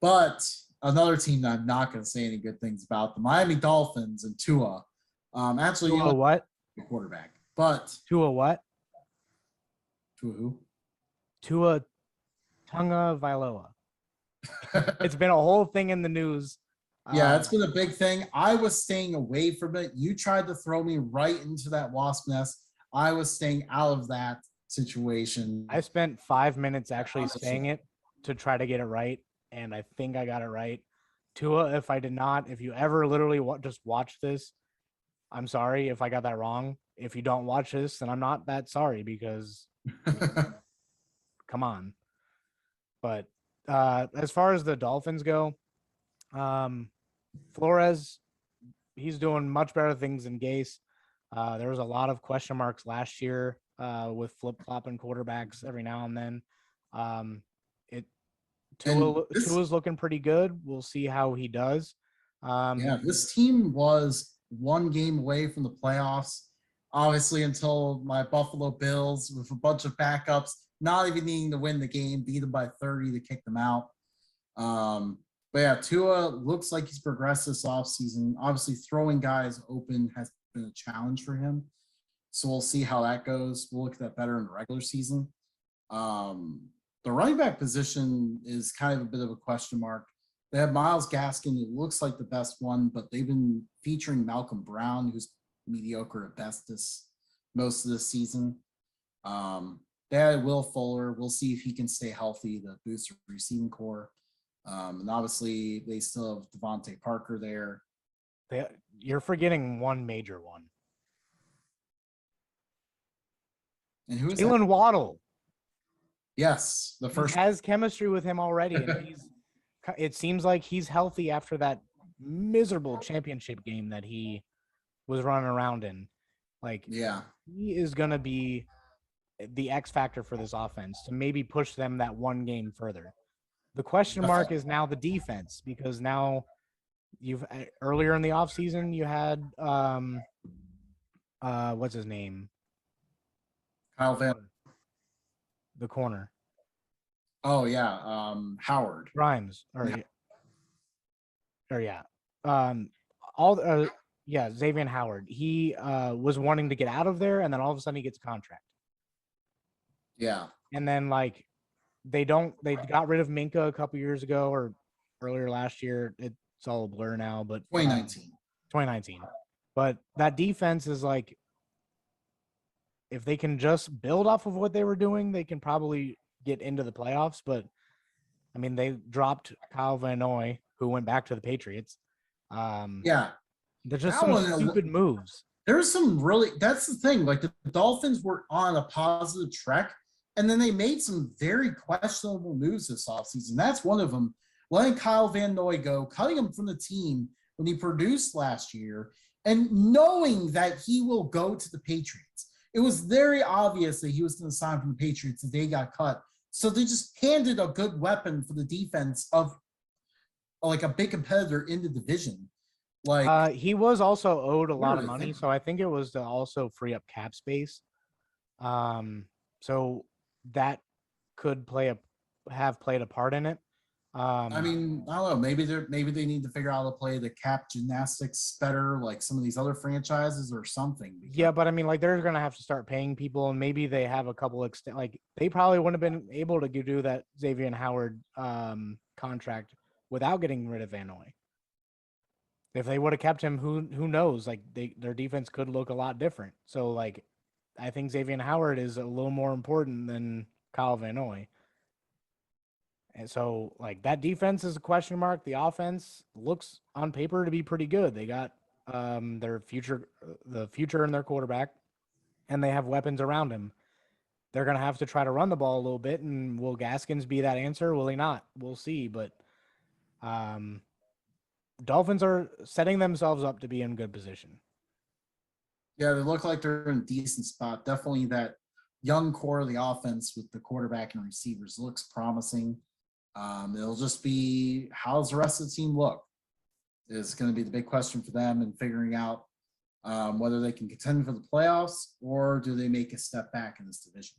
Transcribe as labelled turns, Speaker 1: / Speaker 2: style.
Speaker 1: But another team that I'm not going to say any good things about, the Miami Dolphins and Tua. Actually, you
Speaker 2: Tua
Speaker 1: know,
Speaker 2: what?
Speaker 1: the quarterback, but
Speaker 2: Tua what?
Speaker 1: Tua who?
Speaker 2: Tua Tunga Vailoa. It's been a whole thing in the news.
Speaker 1: Yeah, it's been a big thing. I was staying away from it. You tried to throw me right into that wasp nest. I was staying out of that situation.
Speaker 2: I spent 5 minutes actually saying it to try to get it right, and I think I got it right. Tua, if I did not, if you ever literally just watch this, I'm sorry if I got that wrong. If you don't watch this, then I'm not that sorry because, I mean, come on. But as far as the Dolphins go, Flores, he's doing much better things than Gase. There was a lot of question marks last year with flip-flopping quarterbacks every now and then. It Tua's looking pretty good. We'll see how he does.
Speaker 1: Yeah, this team was one game away from the playoffs. Obviously, until my Buffalo Bills with a bunch of backups, not even needing to win the game, beat them by 30 to kick them out. But yeah, Tua looks like he's progressed this offseason. Obviously, throwing guys open has been a challenge for him. So we'll see how that goes. We'll look at that better in the regular season. The running back position is kind of a bit of a question mark. They have Myles Gaskin, who looks like the best one, but they've been featuring Malcolm Brown, who's mediocre at best most of this season. They had Will Fuller. We'll see if he can stay healthy, the booster receiving core. And obviously, they still have Devontae Parker there.
Speaker 2: You're forgetting one major one.
Speaker 1: And who is
Speaker 2: Jalen Waddle?
Speaker 1: Yes, the first
Speaker 2: he has chemistry with him already, and it seems like he's healthy after that miserable championship game that he was running around in. Like,
Speaker 1: yeah,
Speaker 2: he is going to be the X factor for this offense to maybe push them that one game further. The question mark is now the defense, because now you've earlier in the offseason you had what's his name?
Speaker 1: Kyle Van.
Speaker 2: The corner.
Speaker 1: Oh yeah, Howard
Speaker 2: Grimes Xavier Howard. He was wanting to get out of there, and then all of a sudden he gets a contract.
Speaker 1: Yeah.
Speaker 2: And then like they got rid of Minka a couple years ago or earlier last year. It's all a blur now, but 2019. But that defense is like, if they can just build off of what they were doing, they can probably get into the playoffs. But I mean, they dropped Kyle Van Noy, who went back to the Patriots.
Speaker 1: Yeah.
Speaker 2: There's just some stupid moves.
Speaker 1: There's some really, that's the thing. Like the Dolphins were on a positive track, and then they made some very questionable moves this offseason. That's one of them. Letting Kyle Van Noy go, cutting him from the team when he produced last year, and knowing that he will go to the Patriots. It was very obvious that he was going to sign from the Patriots the day he got cut. So they just handed a good weapon for the defense of like a big competitor in the division. Like
Speaker 2: he was also owed a lot of money, so I think it was to also free up cap space. So that could have played a part in it.
Speaker 1: I mean, I don't know. Maybe they need to figure out how to play the cap gymnastics better, like some of these other franchises or something.
Speaker 2: Yeah, but I mean, like they're gonna have to start paying people, and maybe they have a couple like they probably wouldn't have been able to do that Xavier Howard contract without getting rid of Van Noy. If they would have kept him, who knows? Like their defense could look a lot different. So like, I think Xavier Howard is a little more important than Kyle Van Noy. And so like that defense is a question mark. The offense looks on paper to be pretty good. They got the future in their quarterback, and they have weapons around him. They're gonna have to try to run the ball a little bit, and will Gaskins be that answer? Will he not? We'll see. But Dolphins are setting themselves up to be in good position.
Speaker 1: Yeah, they look like they're in a decent spot. Definitely that young core of the offense with the quarterback and receivers looks promising. It'll just be, how's the rest of the team look? Is going to be the big question for them, and figuring out whether they can contend for the playoffs or do they make a step back in this division.